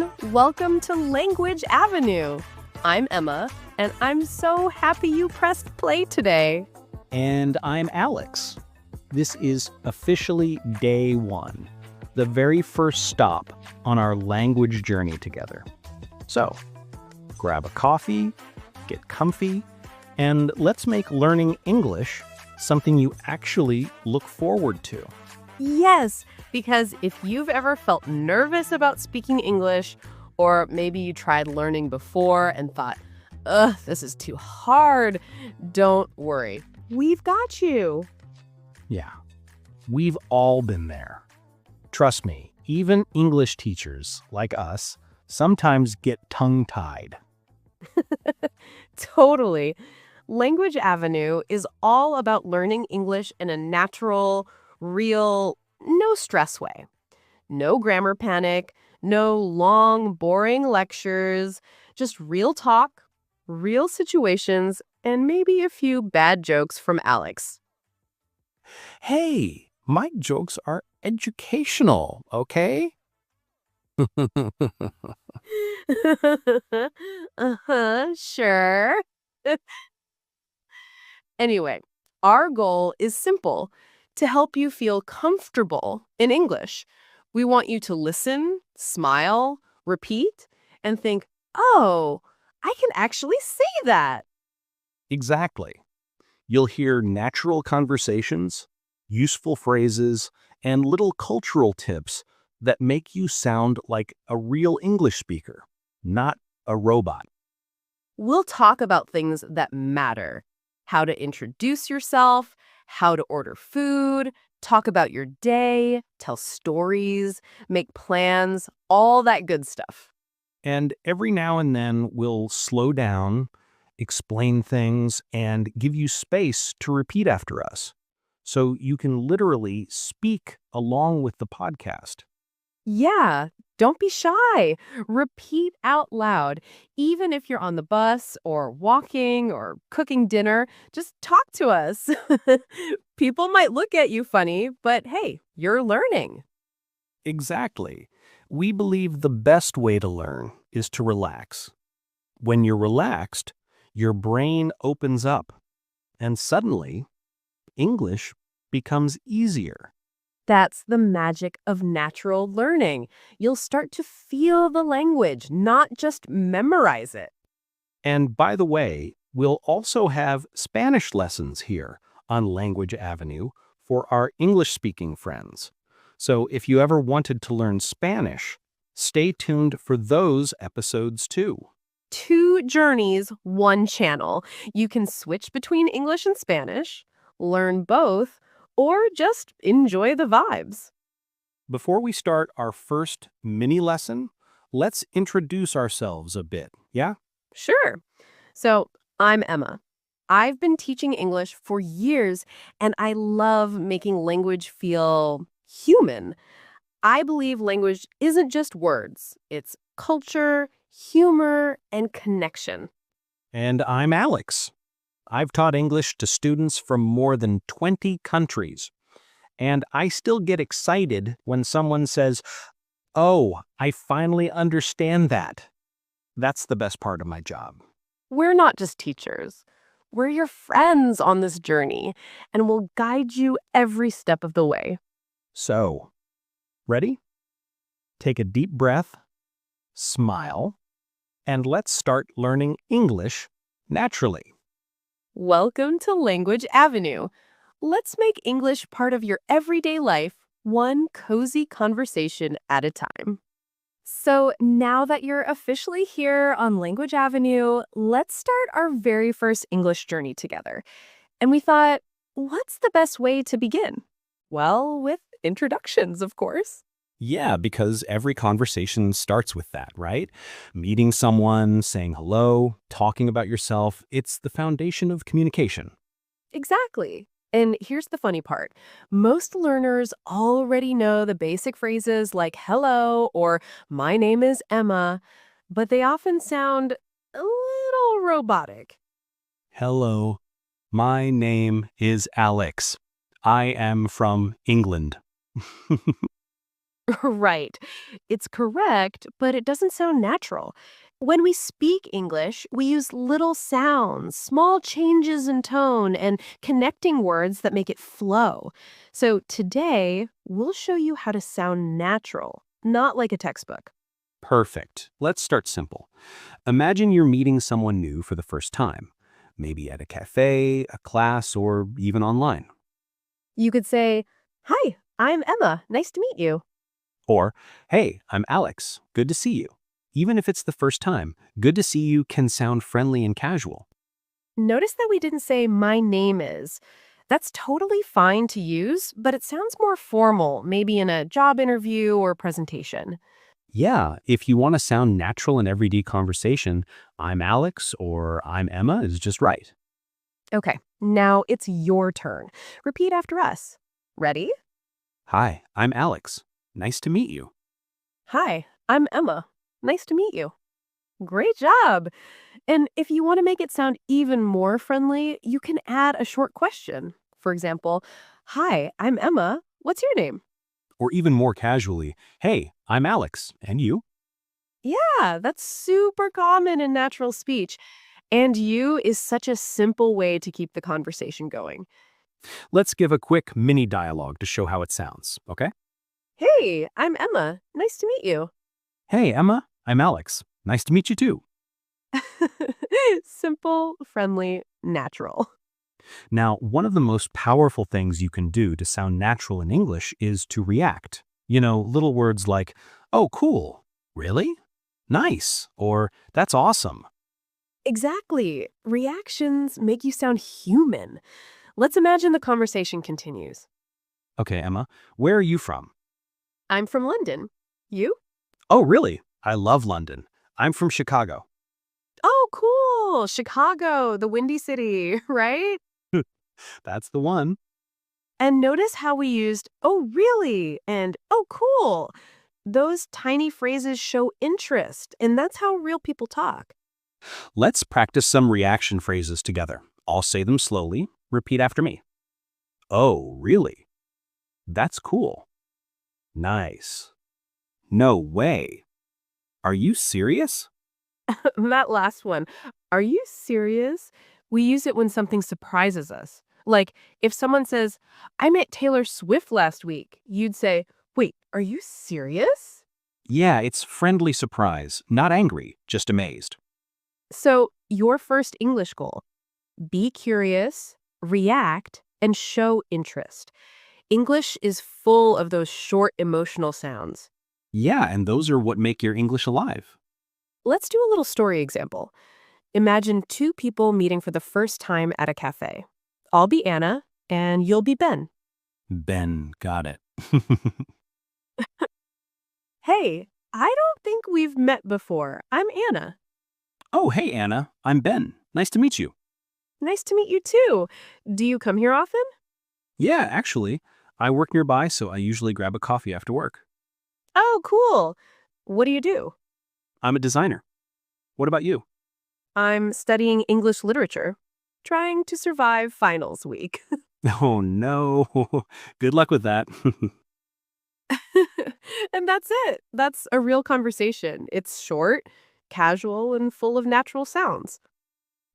everyone! Welcome to Language Avenue. I'm Emma, and I'm so happy you pressed play today. And I'm Alex. This is officially day one, the very first stop on our language journey together. So, grab a coffee, get comfy, and let's make learning English something you actually look forward to. Yes, because if you've ever felt nervous about speaking English, or maybe you tried learning before and thought, ugh, this is too hard, don't worry. We've got you. Yeah, we've all been there. Trust me, even English teachers like us sometimes get tongue-tied. Totally. Language Avenue is all about learning English in a natural, real, no stress way. No grammar panic, no long, boring lectures, just real talk, real situations, and maybe a few bad jokes from Alex. Hey, my jokes are educational, okay? Sure. Anyway, our goal is simple, to help you feel comfortable in English. We want you to listen, smile, repeat, and think, oh, I can actually say that. Exactly. You'll hear natural conversations, useful phrases, and little cultural tips that make you sound like a real English speaker, not a robot. We'll talk about things that matter. How to introduce yourself, how to order food, talk about your day, tell stories, make plans, all that good stuff. And every now and then we'll slow down, explain things, and give you space to repeat after us, so you can literally speak along with the podcast. Yeah, don't be shy. Repeat out loud. Even if you're on the bus or walking or cooking dinner, just talk to us. People might look at you funny, but hey, you're learning. Exactly. We believe the best way to learn is to relax. When you're relaxed, your brain opens up, and suddenly, English becomes easier. That's the magic of natural learning. You'll start to feel the language, not just memorize it. And by the way, we'll also have Spanish lessons here on Language Avenue for our English-speaking friends. So if you ever wanted to learn Spanish, stay tuned for those episodes too. 2 journeys, 1 channel. You can switch between English and Spanish, learn both, or just enjoy the vibes. Before we start our first mini lesson, let's introduce ourselves a bit, yeah? Sure. So, I'm Emma. I've been teaching English for years, and I love making language feel human. I believe language isn't just words, it's culture, humor, and connection. And I'm Alex. I've taught English to students from more than 20 countries. And I still get excited when someone says, "Oh, I finally understand that." That's the best part of my job. We're not just teachers. We're your friends on this journey, and we'll guide you every step of the way. So, ready? Take a deep breath, smile, and let's start learning English naturally. Welcome to Language Avenue. Let's make English part of your everyday life, one cozy conversation at a time. So now that you're officially here on Language Avenue, let's start our very first English journey together. And we thought, what's the best way to begin? Well, with introductions, of course. Yeah, because every conversation starts with that, right? Meeting someone, saying hello, talking about yourself, it's the foundation of communication. Exactly. And here's the funny part. Most learners already know the basic phrases like hello or my name is Emma, but they often sound a little robotic. Hello, my name is Alex. I am from England. Right. It's correct, but it doesn't sound natural. When we speak English, we use little sounds, small changes in tone, and connecting words that make it flow. So today, we'll show you how to sound natural, not like a textbook. Perfect. Let's start simple. Imagine you're meeting someone new for the first time, maybe at a cafe, a class, or even online. You could say, "Hi, I'm Emma. Nice to meet you." Or, hey, I'm Alex. Good to see you. Even if it's the first time, good to see you can sound friendly and casual. Notice that we didn't say "my name is." That's totally fine to use, but it sounds more formal, maybe in a job interview or presentation. Yeah, if you want to sound natural in everyday conversation, I'm Alex or I'm Emma is just right. Okay, now it's your turn. Repeat after us. Ready? Hi, I'm Alex. Nice to meet you. Hi, I'm Emma. Nice to meet you. Great job. And if you want to make it sound even more friendly, you can add a short question. For example, "Hi, I'm Emma. What's your name?" Or even more casually, hey, I'm Alex. And you? Yeah, that's super common in natural speech. And you is such a simple way to keep the conversation going. Let's give a quick mini dialogue to show how it sounds, okay? Hey, I'm Emma. Nice to meet you. Hey, Emma, I'm Alex. Nice to meet you too. Simple, friendly, natural. Now, one of the most powerful things you can do to sound natural in English is to react. Little words like, oh, cool, really? Nice, or that's awesome. Exactly. Reactions make you sound human. Let's imagine the conversation continues. Okay, Emma, where are you from? "I'm from London. You?" Oh, really? I love London. I'm from Chicago. "Oh, cool. Chicago, the Windy City," right? That's the one. And notice how we used "oh, really?" and "oh, cool." Those tiny phrases show interest, and that's how real people talk. Let's practice some reaction phrases together. I'll say them slowly. Repeat after me. Oh, really? That's cool. Nice. No way. Are you serious? That last one, "Are you serious?" We use it when something surprises us. Like if someone says, "I met Taylor Swift last week," you'd say, "Wait, are you serious?" Yeah, it's friendly surprise, not angry, just amazed. So, your first English goal: be curious, react, and show interest. English is full of those short emotional sounds. Yeah, and those are what make your English alive. Let's do a little story example. Imagine two people meeting for the first time at a cafe. I'll be Anna, and you'll be Ben. Ben, got it. "Hey, I don't think we've met before. I'm Anna." Oh, hey, Anna. I'm Ben. Nice to meet you. "Nice to meet you too. Do you come here often?" Yeah, actually, I work nearby, so I usually grab a coffee after work. "Oh, cool. What do you do?" I'm a designer. What about you? "I'm studying English literature, trying to survive finals week." Oh, no. Good luck with that. And that's it. That's a real conversation. It's short, casual, and full of natural sounds.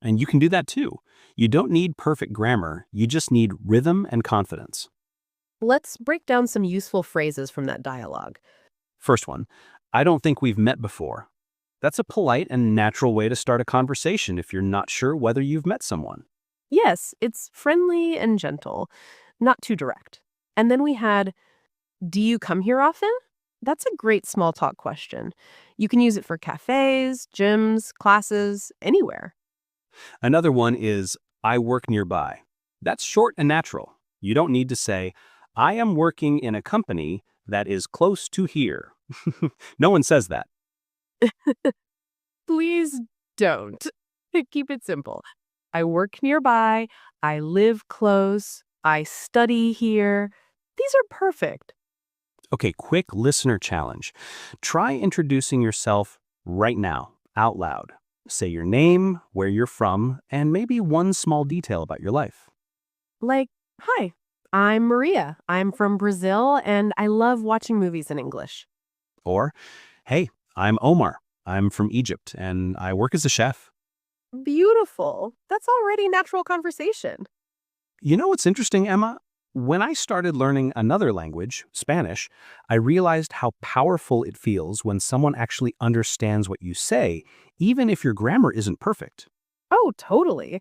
And you can do that too. You don't need perfect grammar, you just need rhythm and confidence. Let's break down some useful phrases from that dialogue. First one, I don't think we've met before. That's a polite and natural way to start a conversation if you're not sure whether you've met someone. Yes, it's friendly and gentle, not too direct. And then we had, "Do you come here often?" That's a great small talk question. You can use it for cafes, gyms, classes, anywhere. Another one is, I work nearby. That's short and natural. You don't need to say, I am working in a company that is close to here. No one says that. Please don't. Keep it simple. I work nearby. I live close. I study here. These are perfect. Okay, quick listener challenge. Try introducing yourself right now, out loud. Say your name, where you're from, and maybe one small detail about your life. Like, "Hi, I'm Maria. I'm from Brazil, and I love watching movies in English. Or, hey, I'm Omar. I'm from Egypt and I work as a chef. Beautiful. That's already natural conversation. You know what's interesting, Emma? When I started learning another language, Spanish, I realized how powerful it feels when someone actually understands what you say, even if your grammar isn't perfect. Oh, totally.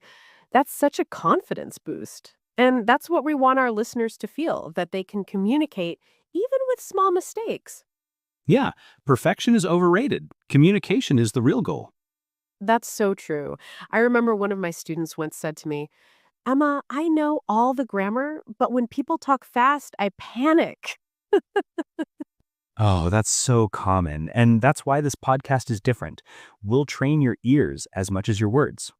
That's such a confidence boost. And that's what we want our listeners to feel, that they can communicate even with small mistakes. Yeah, perfection is overrated. Communication is the real goal. That's so true. I remember one of my students once said to me, Emma, I know all the grammar, but when people talk fast, I panic. Oh, that's so common. And that's why this podcast is different. We'll train your ears as much as your words.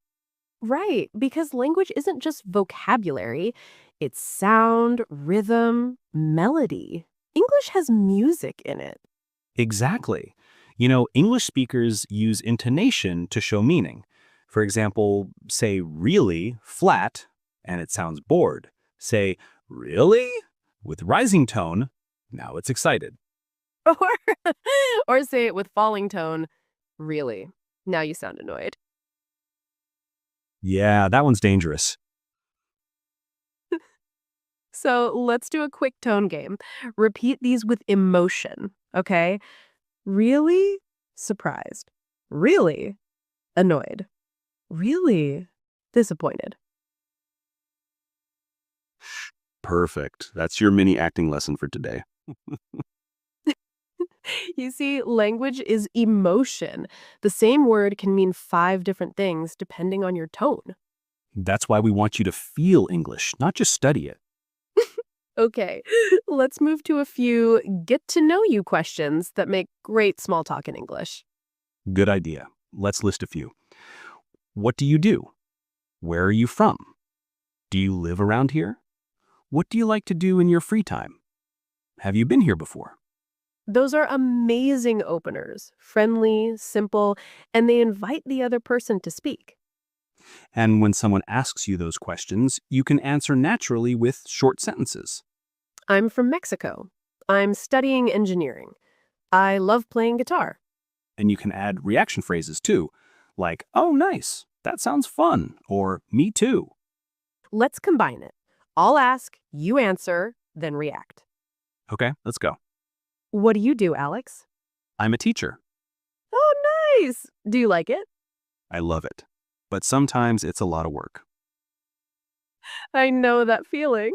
Right, because language isn't just vocabulary, it's sound, rhythm, melody. English has music in it. Exactly. English speakers use intonation to show meaning. For example, say really flat and it sounds bored. Say really with rising tone, now it's excited. Or, or say it with falling tone, really. Now you sound annoyed. Yeah, that one's dangerous. So let's do a quick tone game. Repeat these with emotion, okay? Really? Surprised. Really? Annoyed. Really? Disappointed. Perfect. That's your mini acting lesson for today. You see, language is emotion. The same word can mean five different things depending on your tone. That's why we want you to feel English, not just study it. Okay, let's move to a few get to know you questions that make great small talk in English. Good idea. Let's list a few. What do you do? Where are you from? Do you live around here? What do you like to do in your free time? Have you been here before? Those are amazing openers, friendly, simple, and they invite the other person to speak. And when someone asks you those questions, you can answer naturally with short sentences. I'm from Mexico. I'm studying engineering. I love playing guitar. And you can add reaction phrases too, like, oh, nice, that sounds fun, or me too. Let's combine it. I'll ask, you answer, then react. Okay, let's go. What do you do, Alex? I'm a teacher. Oh, nice. Do you like it? I love it. But sometimes it's a lot of work. I know that feeling.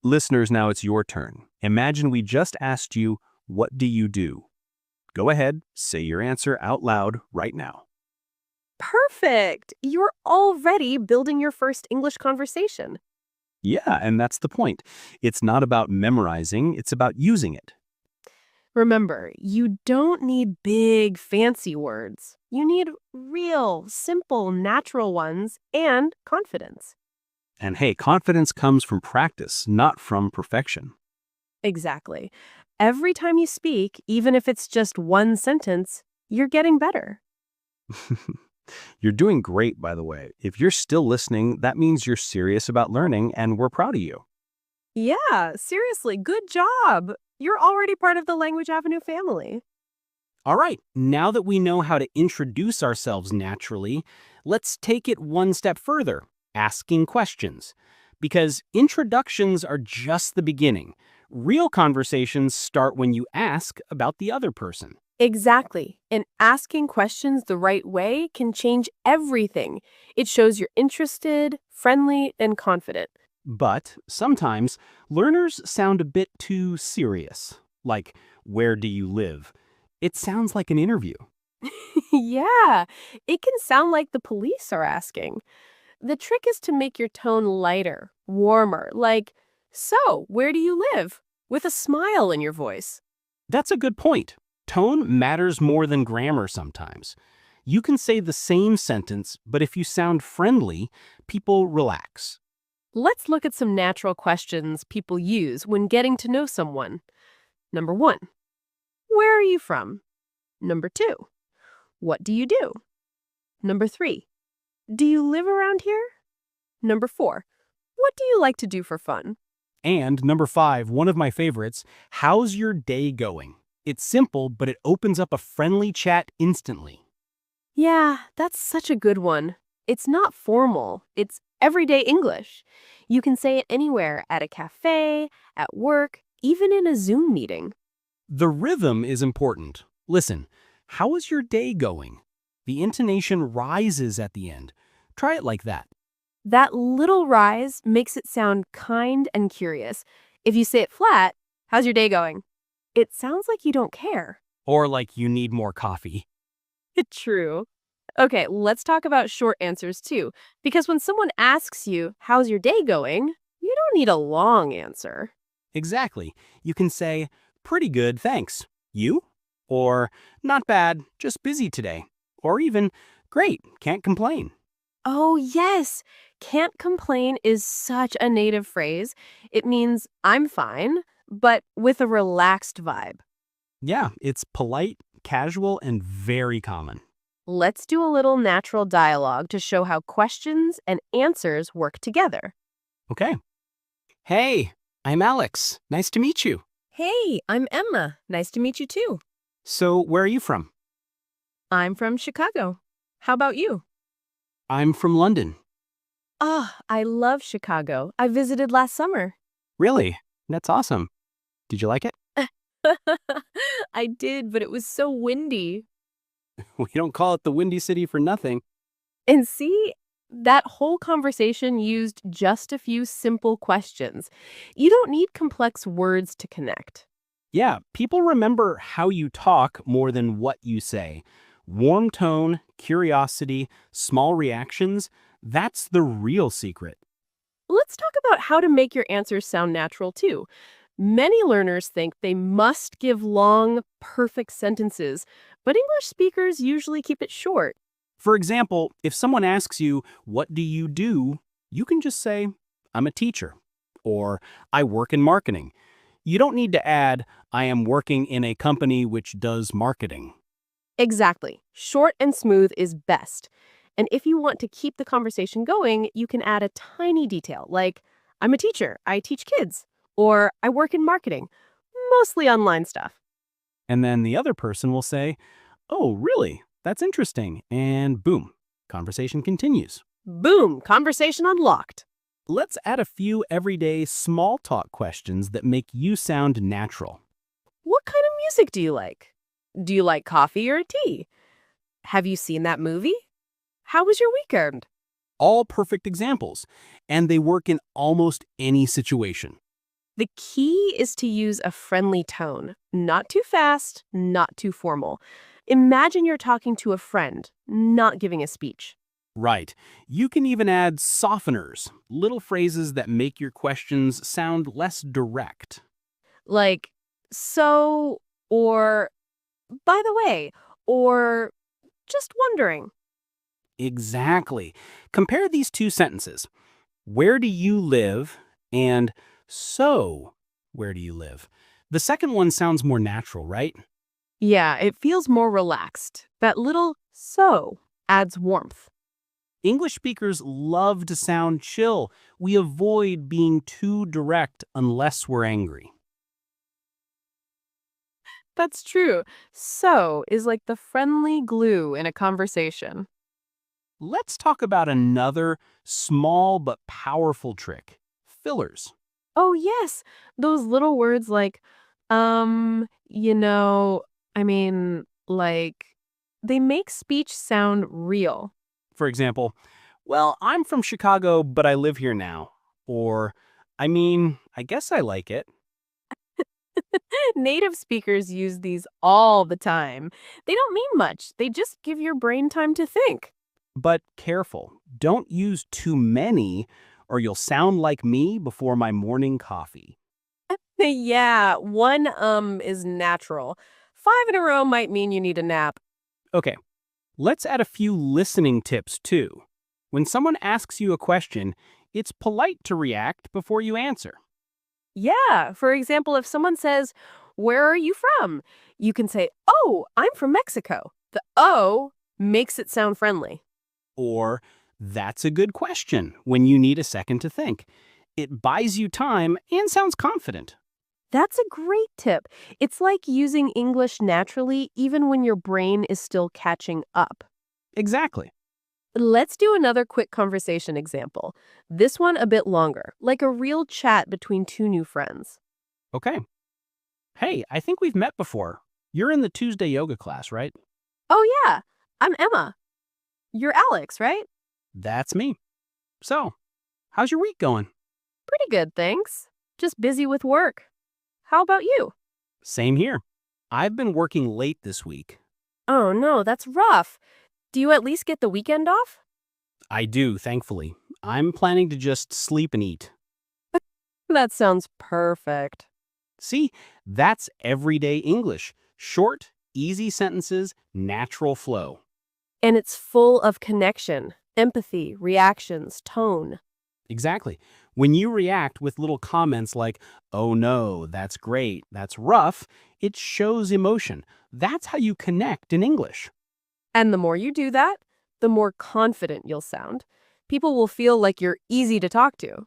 Listeners, now it's your turn. Imagine we just asked you, what do you do? Go ahead, say your answer out loud right now. Perfect. You're already building your first English conversation. Yeah, and that's the point. It's not about memorizing, it's about using it. Remember, you don't need big, fancy words. You need real, simple, natural ones and confidence. And hey, confidence comes from practice, not from perfection. Exactly. Every time you speak, even if it's just one sentence, you're getting better. You're doing great, by the way. If you're still listening, that means you're serious about learning, and we're proud of you. Yeah, seriously, good job. You're already part of the Language Avenue family. All right, now that we know how to introduce ourselves naturally, let's take it one step further, asking questions. Because introductions are just the beginning. Real conversations start when you ask about the other person. Exactly. And asking questions the right way can change everything. It shows you're interested, friendly, and confident. But sometimes learners sound a bit too serious, like, where do you live? It sounds like an interview. Yeah, it can sound like the police are asking. The trick is to make your tone lighter, warmer, like, so, where do you live? With a smile in your voice. That's a good point. Tone matters more than grammar sometimes. You can say the same sentence, but if you sound friendly, people relax. Let's look at some natural questions people use when getting to know someone. Number 1, where are you from? Number 2, what do you do? Number 3, do you live around here? Number 4, what do you like to do for fun? And number 5, one of my favorites, how's your day going? It's simple, but it opens up a friendly chat instantly. Yeah, that's such a good one. It's not formal, it's everyday English. You can say it anywhere at a cafe, at work, even in a Zoom meeting. The rhythm is important. Listen, how is your day going? The intonation rises at the end. Try it like that. That little rise makes it sound kind and curious. If you say it flat, how's your day going? It sounds like you don't care. Or like you need more coffee. True. Okay, let's talk about short answers too. Because when someone asks you, how's your day going? You don't need a long answer. Exactly. You can say, pretty good, thanks. You? Or, not bad, just busy today. Or even, great, can't complain. Oh, yes. Can't complain is such a native phrase. It means I'm fine, but with a relaxed vibe. Yeah, it's polite, casual, and very common. Let's do a little natural dialogue to show how questions and answers work together. Okay. Hey, I'm Alex. Nice to meet you. Hey, I'm Emma. Nice to meet you too. So, where are you from? I'm from Chicago. How about you? I'm from London. Ah, I love Chicago. I visited last summer. Really? That's awesome. Did you like it? I did, but it was so windy. We don't call it the Windy City for nothing. And see, that whole conversation used just a few simple questions. You don't need complex words to connect. Yeah, people remember how you talk more than what you say. Warm tone, curiosity, small reactions, that's the real secret. Let's talk about how to make your answers sound natural too. Many learners think they must give long, perfect sentences, but English speakers usually keep it short. For example, if someone asks you, what do? You can just say, I'm a teacher, or I work in marketing. You don't need to add, I am working in a company which does marketing. Exactly. Short and smooth is best. And if you want to keep the conversation going, you can add a tiny detail like, I'm a teacher, I teach kids, or I work in marketing, mostly online stuff. And then the other person will say, oh, really? That's interesting. And boom, conversation continues. Boom, conversation unlocked. Let's add a few everyday small talk questions that make you sound natural. What kind of music do you like? Do you like coffee or tea? Have you seen that movie? How was your weekend? All perfect examples, and they work in almost any situation. The key is to use a friendly tone, not too fast, not too formal. Imagine you're talking to a friend, not giving a speech. Right. You can even add softeners, little phrases that make your questions sound less direct. Like, so, or by the way, or just wondering. Exactly. Compare these two sentences. Where do you live? And so, where do you live? The second one sounds more natural, right? Yeah, it feels more relaxed. That little so adds warmth. English speakers love to sound chill. We avoid being too direct unless we're angry. That's true. So is like the friendly glue in a conversation. Let's talk about another small but powerful trick, fillers. Oh, yes. Those little words like, you know, I mean, like, they make speech sound real. For example, well, I'm from Chicago, but I live here now. Or, I guess I like it. Native speakers use these all the time. They don't mean much. They just give your brain time to think. But careful, don't use too many or you'll sound like me before my morning coffee. Yeah, one is natural. Five in a row might mean you need a nap. Okay, let's add a few listening tips too. When someone asks you a question, it's polite to react before you answer. Yeah, for example, if someone says, where are you from? You can say, oh, I'm from Mexico. The O makes it sound friendly. Or, that's a good question when you need a second to think. It buys you time and sounds confident. That's a great tip. It's like using English naturally even when your brain is still catching up. Exactly. Let's do another quick conversation example. This one a bit longer, like a real chat between two new friends. Okay. Hey, I think we've met before. You're in the Tuesday yoga class, right? Oh, yeah, I'm Emma. You're Alex, right? That's me. So, how's your week going? Pretty good, thanks. Just busy with work. How about you? Same here. I've been working late this week. Oh, no, that's rough. Do you at least get the weekend off? I do, thankfully. I'm planning to just sleep and eat. That sounds perfect. See, that's everyday English. Short, easy sentences, natural flow. And it's full of connection, empathy, reactions, tone. Exactly. When you react with little comments like, oh no, that's great, that's rough, it shows emotion. That's how you connect in English. And the more you do that, the more confident you'll sound. People will feel like you're easy to talk to.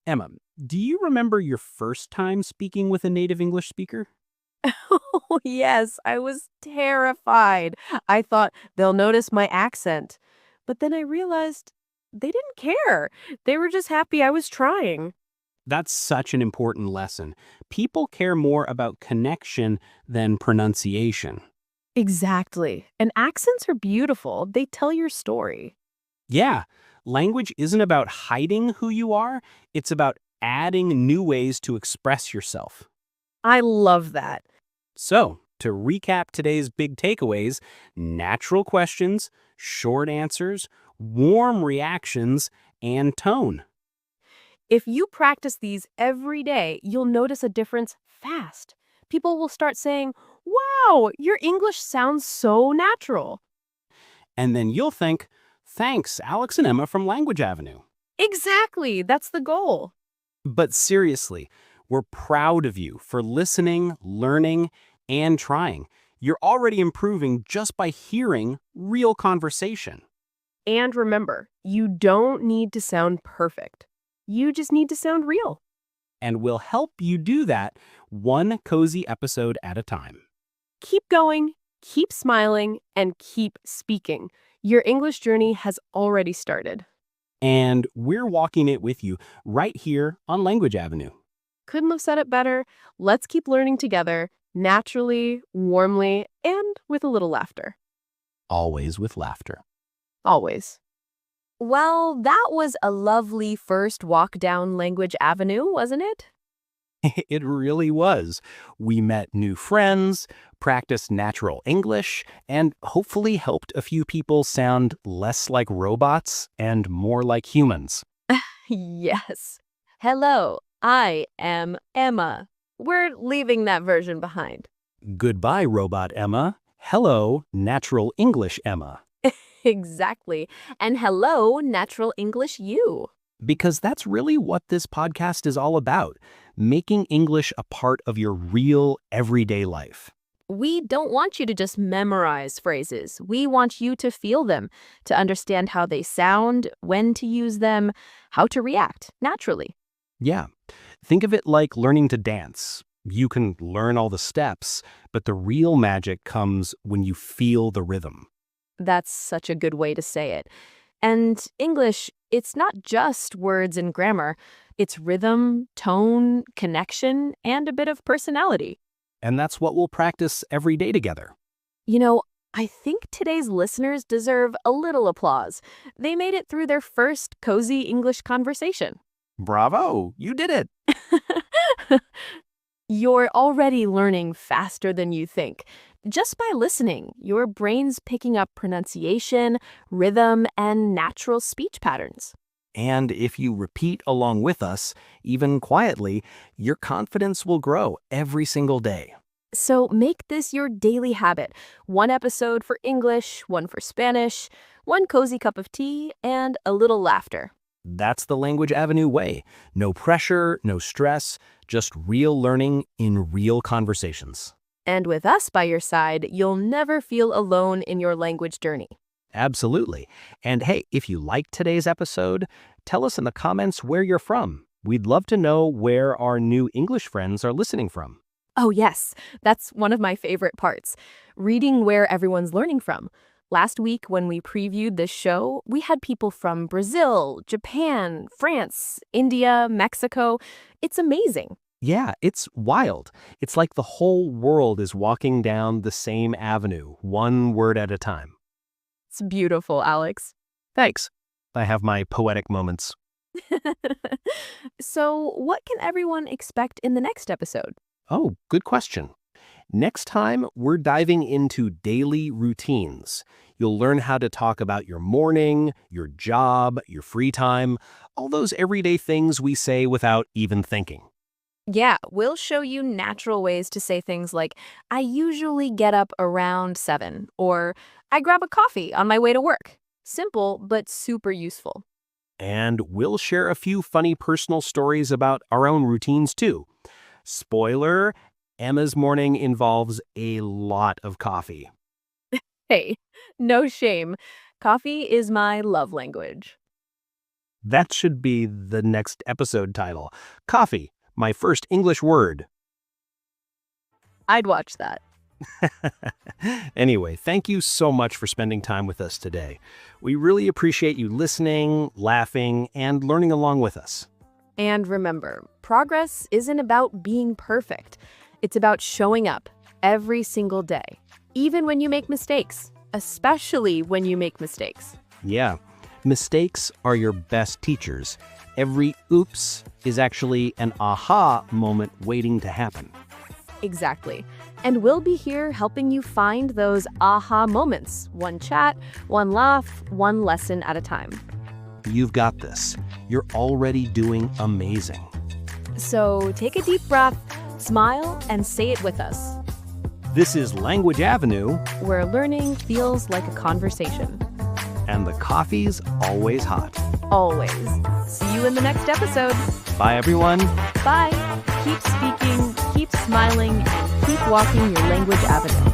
Emma, do you remember your first time speaking with a native English speaker? Oh, yes, I was terrified. I thought they'll notice my accent. But then I realized they didn't care. They were just happy I was trying. That's such an important lesson. People care more about connection than pronunciation. Exactly. And accents are beautiful. They tell your story. Yeah, language isn't about hiding who you are, it's about adding new ways to express yourself. I love that. So, to recap today's big takeaways, natural questions, short answers, warm reactions, and tone. If you practice these every day, you'll notice a difference fast. People will start saying, "Wow, your English sounds so natural." And then you'll think, thanks, Alex and Emma from Language Avenue. Exactly. That's the goal. But seriously, we're proud of you for listening, learning, and trying. You're already improving just by hearing real conversation. And remember, you don't need to sound perfect. You just need to sound real. And we'll help you do that one cozy episode at a time. Keep going, keep smiling, and keep speaking. Your English journey has already started. And we're walking it with you right here on Language Avenue. Couldn't have said it better. Let's keep learning together, naturally, warmly, and with a little laughter. Always with laughter. Always. Well, that was a lovely first walk down Language Avenue, wasn't it? It really was. We met new friends, practiced natural English, and hopefully helped a few people sound less like robots and more like humans. Yes. Hello, I am Emma. We're leaving that version behind. Goodbye, Robot Emma. Hello, Natural English Emma. Exactly. And hello, Natural English You. Because that's really what this podcast is all about, making English a part of your real everyday life. We don't want you to just memorize phrases. We want you to feel them, to understand how they sound, when to use them, how to react naturally. Yeah, think of it like learning to dance. You can learn all the steps, but the real magic comes when you feel the rhythm. That's such a good way to say it. And English, it's not just words and grammar. It's rhythm, tone, connection, and a bit of personality. And that's what we'll practice every day together. You know, I think today's listeners deserve a little applause. They made it through their first cozy English conversation. Bravo, you did it. You're already learning faster than you think. Just by listening, your brain's picking up pronunciation, rhythm, and natural speech patterns. And if you repeat along with us, even quietly, your confidence will grow every single day. So make this your daily habit. One episode for English, one for Spanish, one cozy cup of tea, and a little laughter. That's the Language Avenue way. No pressure, no stress, just real learning in real conversations. And with us by your side, you'll never feel alone in your language journey. Absolutely. And hey, if you liked today's episode, tell us in the comments where you're from. We'd love to know where our new English friends are listening from. Oh, yes, that's one of my favorite parts, reading where everyone's learning from. Last week, when we previewed this show, we had people from Brazil, Japan, France, India, Mexico. It's amazing. Yeah, it's wild. It's like the whole world is walking down the same avenue, one word at a time. It's beautiful, Alex. Thanks. I have my poetic moments. So, what can everyone expect in the next episode? Oh, good question. Next time, we're diving into daily routines. You'll learn how to talk about your morning, your job, your free time, all those everyday things we say without even thinking. Yeah, we'll show you natural ways to say things like, I usually get up around 7, or I grab a coffee on my way to work. Simple, but super useful. And we'll share a few funny personal stories about our own routines too. Spoiler, Emma's morning involves a lot of coffee. Hey, no shame. Coffee is my love language. That should be the next episode title. Coffee, my first English word. I'd watch that. Anyway, thank you so much for spending time with us today. We really appreciate you listening, laughing, and learning along with us. And remember, progress isn't about being perfect. It's about showing up every single day, even when you make mistakes, especially when you make mistakes. Yeah, mistakes are your best teachers. Every oops is actually an aha moment waiting to happen. Exactly. And we'll be here helping you find those aha moments, one chat, one laugh, one lesson at a time. You've got this. You're already doing amazing. So take a deep breath, smile, and say it with us, This is Language Avenue, where learning feels like a conversation. and the coffee's always hot. Always. See you in the next episode. Bye, everyone. Bye. Keep speaking, keep smiling, and keep walking your language avenue.